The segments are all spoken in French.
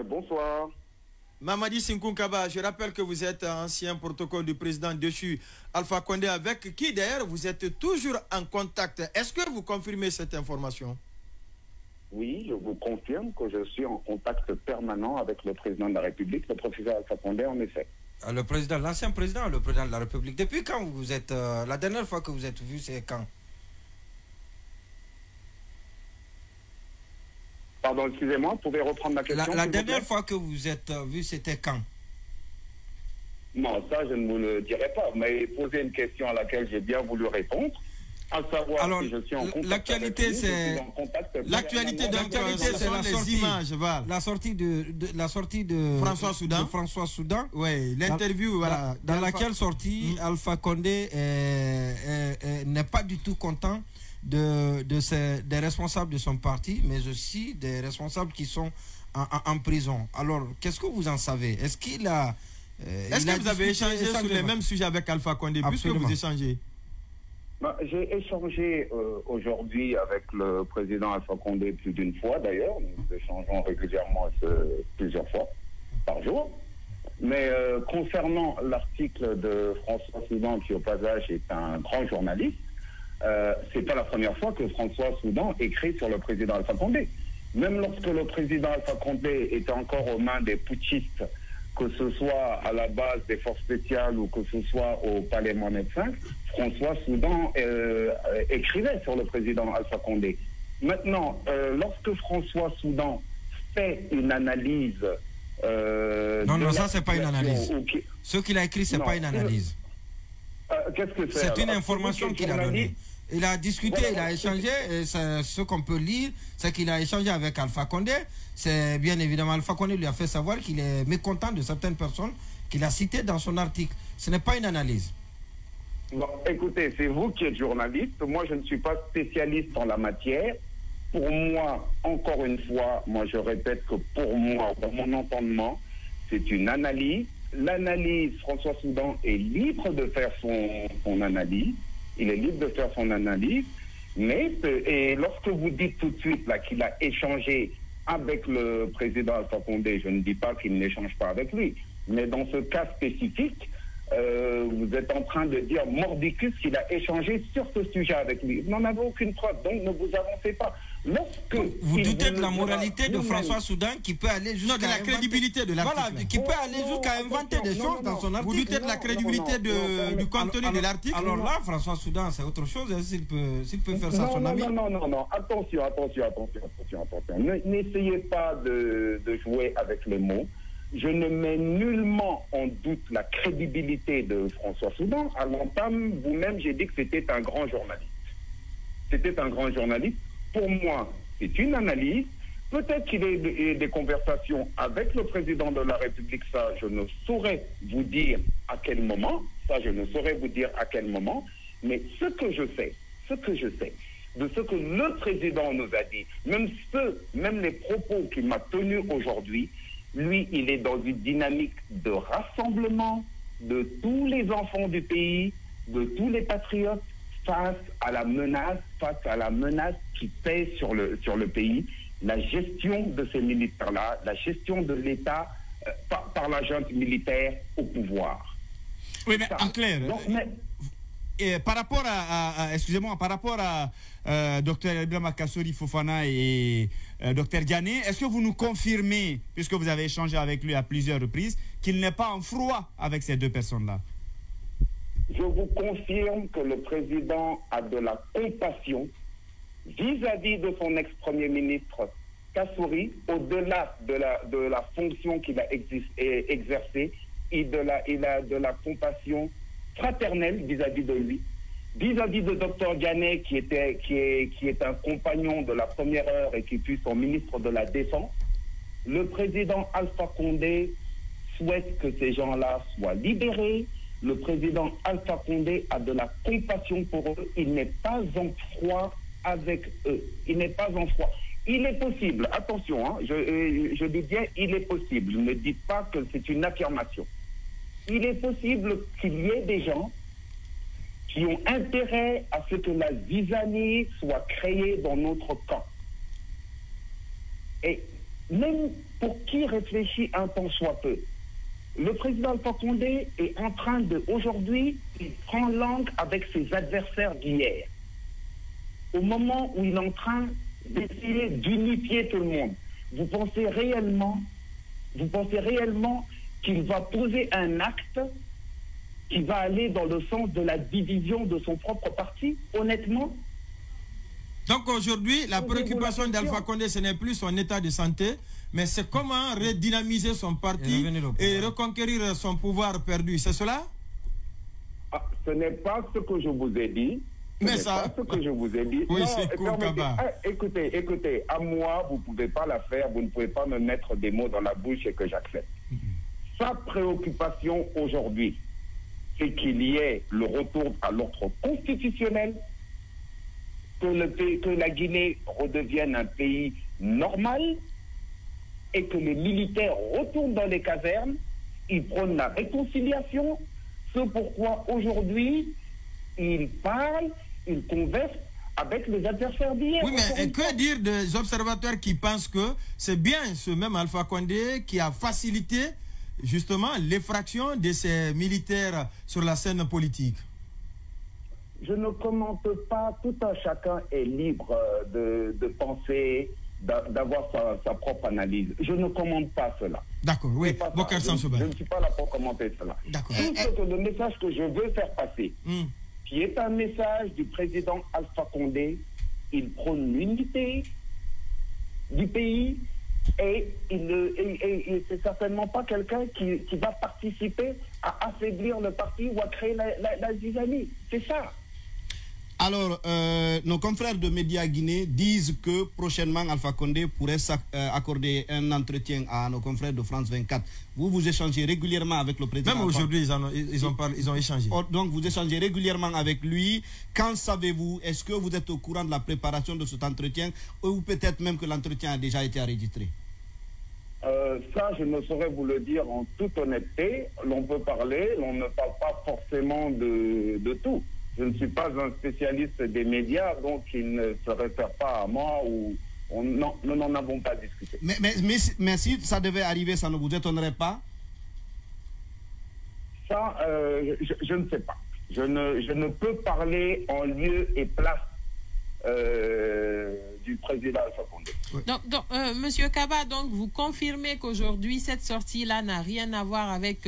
Bonsoir. Mamadi Sinkunkaba, je rappelle que vous êtes ancien protocole du président déchu Alpha Condé, avec qui d'ailleurs vous êtes toujours en contact. Est-ce que vous confirmez cette information? Oui, je vous confirme que je suis en contact permanent avec le président de la République, le professeur Alpha Condé, en effet. Le président, l'ancien président, le président de la République. Depuis quand vous êtes... la dernière fois que vous êtes vu, c'est quand? Pardon, excusez-moi, vous pouvez reprendre la question? La dernière fois que vous êtes vu, c'était quand? Non, ça, je ne vous le dirai pas. Mais posez une question à laquelle j'ai bien voulu répondre. À savoir, alors, si je suis en contact. L'actualité, c'est... L'actualité, c'est les images, voilà. La sortie de François Soudan. François Soudan. Oui, l'interview, voilà. Dans laquelle sortie, Alpha Condé n'est pas du tout content des responsables de son parti, mais aussi des responsables qui sont en prison. Alors, qu'est-ce que vous en savez? Est-ce qu'il a... Est-ce que vous avez échangé sur les mêmes sujets avec Alpha Condé? Puisque vous échangez. J'ai échangé aujourd'hui avec le président Alpha Condé plus d'une fois d'ailleurs. Nous échangeons régulièrement plusieurs fois par jour. Mais concernant l'article de François Soudan, qui au passage est un grand journaliste, c'est pas la première fois que François Soudan écrit sur le président Alpha Condé. Même lorsque le président Alpha Condé était encore aux mains des putschistes, que ce soit à la base des forces spéciales ou que ce soit au palais Mohamed V, François Soudan écrivait sur le président Alpha Condé. Maintenant, lorsque François Soudan fait une analyse... non, ça, c'est pas une analyse. Ce qu'il a écrit, c'est pas une analyse. Qu'est-ce que c'est? C'est une information qu'il a donnée. Il a discuté, il a échangé, et ce qu'on peut lire, c'est qu'il a échangé avec Alpha Condé. C'est bien évidemment, Alpha Condé lui a fait savoir qu'il est mécontent de certaines personnes qu'il a citées dans son article. Ce n'est pas une analyse. Bon, écoutez, c'est vous qui êtes journaliste. Moi, je ne suis pas spécialiste en la matière. Pour moi, encore une fois, moi je répète que pour moi, dans mon entendement, c'est une analyse. L'analyse, François Soudan est libre de faire son analyse. Il est libre de faire son analyse. Mais et lorsque vous dites tout de suite là qu'il a échangé avec le président Alpha Condé, je ne dis pas qu'il n'échange pas avec lui. Mais dans ce cas spécifique, vous êtes en train de dire mordicus qu'il a échangé sur ce sujet avec lui. Vous n'en avez aucune preuve, donc ne vous avancez pas. Vous doutez de la moralité de François Soudan qui peut aller jusqu'à... Non, de la crédibilité de l'article. Voilà, qui peut aller jusqu'à inventer des choses dans son article. Vous doutez de la crédibilité du contenu de l'article? Alors là, François Soudan, c'est autre chose, hein, s'il peut faire ça à son ami. Non, attention. N'essayez pas de jouer avec les mots. Je ne mets nullement en doute la crédibilité de François Soudan. À l'entame, vous-même, j'ai dit que c'était un grand journaliste. C'était un grand journaliste. Pour moi, c'est une analyse. Peut-être qu'il y a des conversations avec le président de la République. Ça, je ne saurais vous dire à quel moment. Mais ce que je sais, de ce que le président nous a dit, même les propos qu'il m'a tenus aujourd'hui, lui, il est dans une dynamique de rassemblement de tous les enfants du pays, de tous les patriotes, face à la menace qui pèse sur le pays, la gestion de ces militaires-là, la gestion de l'État par la junte militaire au pouvoir. Oui, mais en clair, par rapport à Dr Ibrahima Kassori Fofana et Dr Diané, est-ce que vous nous confirmez, puisque vous avez échangé avec lui à plusieurs reprises, qu'il n'est pas en froid avec ces deux personnes-là? Je vous confirme que le président a de la compassion vis-à-vis de son ex-premier ministre Kassouri, au-delà de la fonction qu'il a exercée, il a de la compassion fraternelle vis-à-vis de lui, vis-à-vis de Dr Diané, qui est un compagnon de la première heure et qui fut son ministre de la Défense. Le président Alpha Condé souhaite que ces gens-là soient libérés. Le président Alpha Condé a de la compassion pour eux. Il n'est pas en froid avec eux. Il n'est pas en froid. Il est possible, attention, hein, je dis bien il est possible. Ne dites pas que c'est une affirmation. Il est possible qu'il y ait des gens qui ont intérêt à ce que la zizanie soit créée dans notre camp. Et même pour qui réfléchit un tant soit peu. Le président Alpha Condé est en train de, aujourd'hui, il prend langue avec ses adversaires d'hier. Au moment où il est en train d'essayer d'unifier tout le monde, vous pensez réellement qu'il va poser un acte qui va aller dans le sens de la division de son propre parti, honnêtement? Donc aujourd'hui, la préoccupation d'Alpha Condé, ce n'est plus son état de santé, mais c'est comment redynamiser son parti et reconquérir son pouvoir perdu. C'est cela? Ce n'est pas ce que je vous ai dit. Mais ça... pas ce que je vous ai dit. Oui, non, c'est cool, écoutez, à moi, vous ne pouvez pas la faire, vous ne pouvez pas me mettre des mots dans la bouche et que j'accepte. Sa préoccupation aujourd'hui, c'est qu'il y ait le retour à l'ordre constitutionnel, que la Guinée redevienne un pays normal et que les militaires retournent dans les casernes, ils prônent la réconciliation, ce pourquoi aujourd'hui, ils parlent, ils conversent avec les adversaires d'hier. Oui, mais que dire des observateurs qui pensent que c'est bien ce même Alpha Condé qui a facilité justement l'effraction de ces militaires sur la scène politique? Je ne commente pas, tout un chacun est libre de penser, d'avoir sa propre analyse. Je ne commente pas cela. D'accord, oui. Je ne suis pas là pour commenter cela. D'accord. Tout le message que je veux faire passer, qui est un message du président Alpha Condé, il prône l'unité du pays et c'est certainement pas quelqu'un qui va participer à affaiblir le parti ou à créer la zizanie. C'est ça. Alors, nos confrères de Média Guinée disent que prochainement Alpha Condé pourrait accorder un entretien à nos confrères de France 24. Vous échangez régulièrement avec le président. Même aujourd'hui, ils ont échangé. Donc, vous échangez régulièrement avec lui. Quand savez-vous? Est-ce que vous êtes au courant de la préparation de cet entretien ou peut-être même que l'entretien a déjà été enregistré? Ça, je ne saurais vous le dire en toute honnêteté. L'on peut parler, l'on ne parle pas forcément de tout. Je ne suis pas un spécialiste des médias, donc il ne se réfère pas à moi ou nous n'en avons pas discuté. Mais si ça devait arriver, ça ne vous étonnerait pas? Ça, je ne sais pas. Je ne peux parler en lieu et place du président Alpha Condé. Donc Monsieur Kaba, donc vous confirmez qu'aujourd'hui cette sortie-là n'a rien à voir avec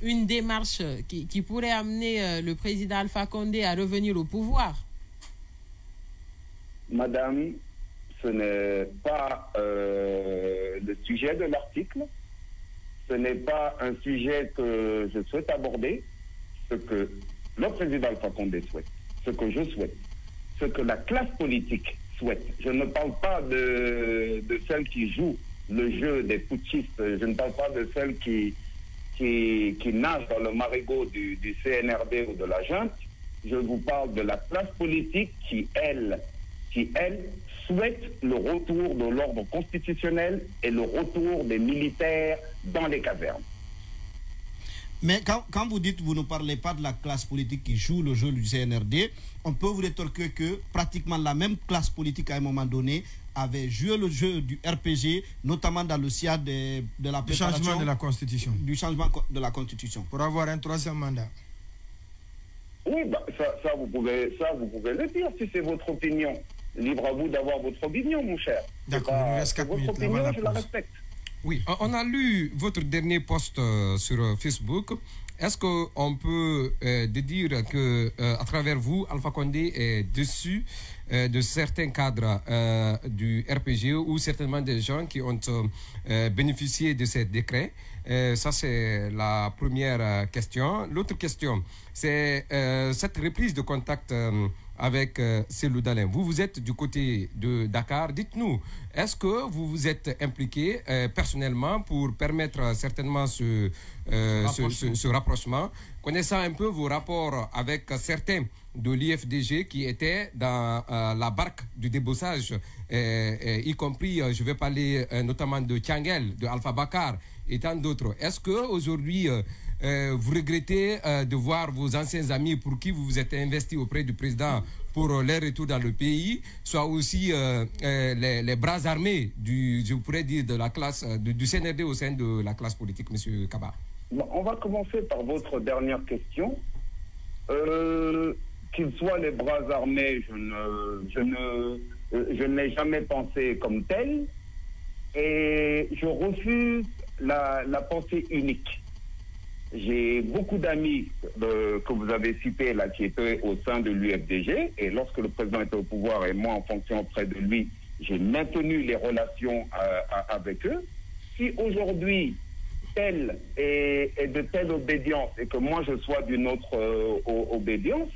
une démarche qui pourrait amener le président Alpha Condé à revenir au pouvoir? Madame, ce n'est pas le sujet de l'article. Ce n'est pas un sujet que je souhaite aborder. Ce que le président Alpha Condé souhaite, ce que je souhaite, ce que la classe politique souhaite. Je ne parle pas de celle qui joue le jeu des putschistes. Je ne parle pas de celle qui nage dans le marigot du CNRD ou de la junte. Je vous parle de la classe politique qui, elle, souhaite le retour de l'ordre constitutionnel et le retour des militaires dans les casernes. Mais quand vous dites que vous ne parlez pas de la classe politique qui joue le jeu du CNRD, on peut vous rétorquer que pratiquement la même classe politique à un moment donné avait joué le jeu du RPG, notamment dans le sillage de la préparation du changement de la Constitution. Du changement de la Constitution. Pour avoir un troisième mandat. Oui, ça vous pouvez le dire si c'est votre opinion. Libre à vous d'avoir votre opinion, mon cher. D'accord, il nous reste 4 minutes. Votre opinion, je la respecte. Oui, on a lu votre dernier post sur Facebook. Est-ce qu'on peut dire que à travers vous, Alpha Condé est déçu de certains cadres du RPG ou certainement des gens qui ont bénéficié de ces décrets? Ça, c'est la première question. L'autre question, c'est cette reprise de contact avec Cellou Dalein. Vous êtes du côté de Dakar. Dites-nous, est-ce que vous vous êtes impliqué personnellement pour permettre certainement ce rapprochement, connaissant un peu vos rapports avec certains de l'IFDG qui étaient dans la barque du débossage, y compris, je vais parler notamment de Tiangel, de Alpha Bakar et tant d'autres. Est-ce qu'aujourd'hui, vous regrettez de voir vos anciens amis pour qui vous vous êtes investi auprès du président pour leur retour dans le pays, soit aussi les bras armés je pourrais dire, de la classe, du CNRD au sein de la classe politique, M. Kaba? Bon, on va commencer par votre dernière question. Qu'ils soient les bras armés, je ne l'ai jamais pensé comme tel. Et je refuse la pensée unique. J'ai beaucoup d'amis que vous avez cités là qui étaient au sein de l'UFDG, et lorsque le président était au pouvoir et moi en fonction auprès de lui, j'ai maintenu les relations avec eux. Si aujourd'hui telle est de telle obédience et que moi je sois d'une autre obédience,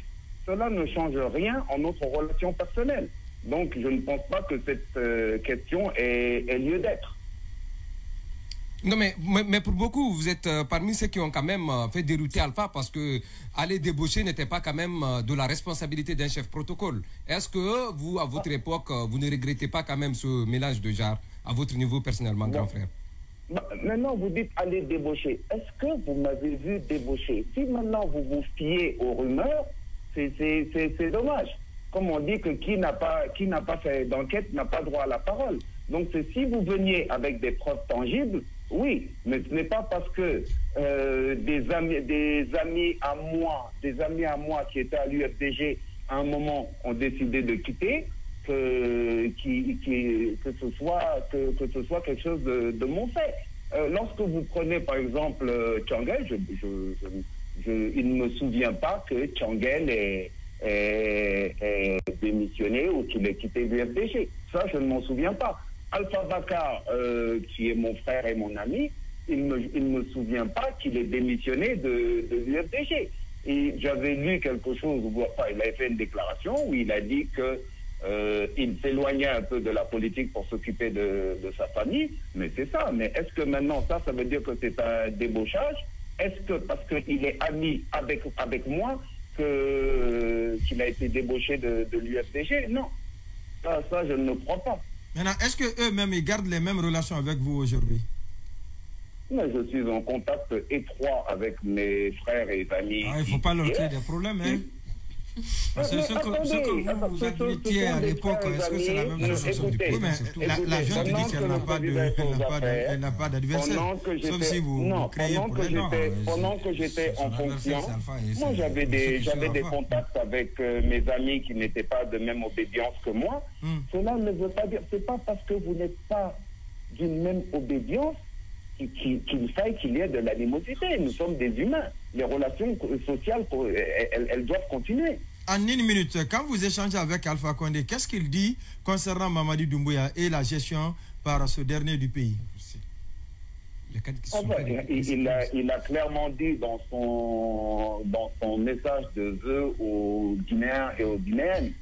cela ne change rien en notre relation personnelle. Donc je ne pense pas que cette question ait lieu d'être. Non, mais pour beaucoup, vous êtes parmi ceux qui ont quand même fait dérouter Alpha parce que aller débaucher n'était pas quand même de la responsabilité d'un chef protocole. Est-ce que vous, à votre époque, vous ne regrettez pas quand même ce mélange de genres à votre niveau personnellement, grand frère? Maintenant, vous dites aller débaucher. Est-ce que vous m'avez vu débaucher? Si maintenant vous vous fiez aux rumeurs, c'est dommage. Comme on dit que qui n'a pas fait d'enquête n'a pas droit à la parole. Donc si vous veniez avec des preuves tangibles, oui, mais ce n'est pas parce que des amis à moi qui étaient à l'UFDG à un moment ont décidé de quitter que ce soit quelque chose de mon fait. Lorsque vous prenez par exemple Tchangel, il ne me souvient pas que Tchangel est démissionné ou qu'il ait quitté l'UFDG. Ça, je ne m'en souviens pas. Alpha Bakar, qui est mon frère et mon ami, il ne me souvient pas qu'il ait démissionné de l'UFDG. Et j'avais lu quelque chose, il avait fait une déclaration où il a dit qu'il s'éloignait un peu de la politique pour s'occuper de sa famille, mais c'est ça. Mais est-ce que maintenant ça veut dire que c'est un débauchage? Est-ce que parce qu'il est ami avec moi qu'il a été débauché de l'UFDG? Non. Ça, je ne crois pas. Maintenant, est-ce qu'eux-mêmes, ils gardent les mêmes relations avec vous aujourd'hui? Mais je suis en contact étroit avec mes frères et amis. Il ne faut pas leur créer des problèmes, hein? Parce que ce que vous admettiez à l'époque, est-ce que c'est la même chose? Oui, mais la jeune dit qu'elle n'a pas d'adversaire. Sauf si vous créez un problème. Pendant que j'étais en fonction, moi j'avais des contacts avec mes amis qui n'étaient pas de même obédience que moi. Cela ne veut pas dire, c'est pas parce que vous n'êtes pas d'une même obédience qu'il faille qu'il y ait de l'animosité. Nous sommes des humains. Les relations sociales, elles doivent continuer. En une minute, quand vous échangez avec Alpha Condé, qu'est-ce qu'il dit concernant Mamadi Doumbouya et la gestion par ce dernier du pays? Il a clairement dit dans son message de vœux aux Guinéens et aux Guinéennes,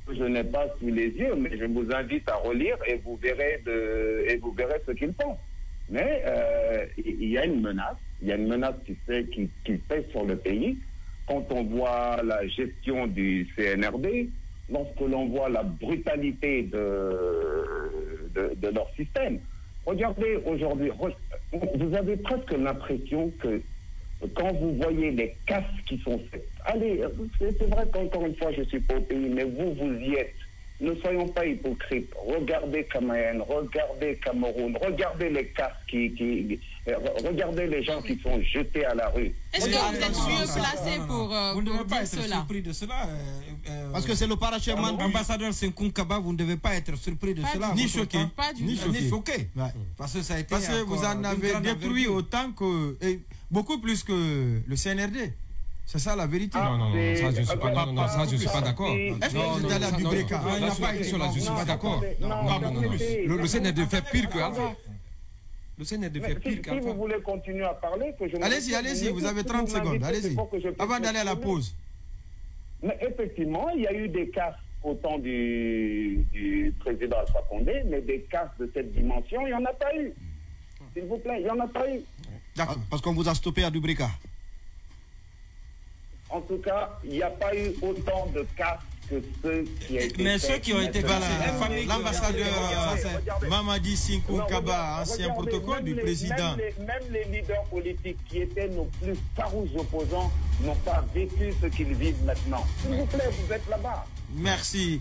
je n'ai pas sous les yeux, mais je vous invite à relire et vous verrez ce qu'il pense. Mais il y a une menace qui pèse sur le pays. Quand on voit la gestion du CNRD, lorsque l'on voit la brutalité de leur système. Regardez aujourd'hui, vous avez presque l'impression que quand vous voyez les casses qui sont faites, allez, c'est vrai qu'encore une fois je ne suis pas au pays, mais vous y êtes. Ne soyons pas hypocrites. Regardez Cameroun, regardez Cameroun, regardez les casses regardez les gens qui sont jetés à la rue. Est-ce que vous êtes mieux placé pour vous ne devez pas être surpris de cela. Parce que c'est le parachèvement de l'ambassadeur Senkoun Kaba, vous ne devez pas être surpris de cela. Ni choqué. Ni choqué. Parce que ça a été. Parce que vous en avez détruit autant que. Beaucoup plus que le CNRD. C'est ça la vérité. Non, ça je ne suis pas d'accord. Est-ce que vous allez à Dubreka? Je ne suis pas d'accord. Non. Le CNRD fait pire que Alpha. Le CNRD fait pire qu'Alpha. Si vous voulez continuer à parler, allez-y, vous avez 30 secondes, allez-y. Avant d'aller à la pause. Mais effectivement, il y a eu des casses au temps du président Alpha Condé, mais des casses de cette dimension, il n'y en a pas eu. S'il vous plaît, il n'y en a pas eu. D'accord. Parce qu'on vous a stoppé à Dubreka. En tout cas, il n'y a pas eu autant de casses que ceux qui ont été... Mais ceux qui ont été... L'ambassadeur Mamadi Sinkou Kaba, ancien protocole du président. Même les leaders politiques qui étaient nos plus farouches opposants n'ont pas vécu ce qu'ils vivent maintenant. S'il vous plaît, vous êtes là-bas. Merci.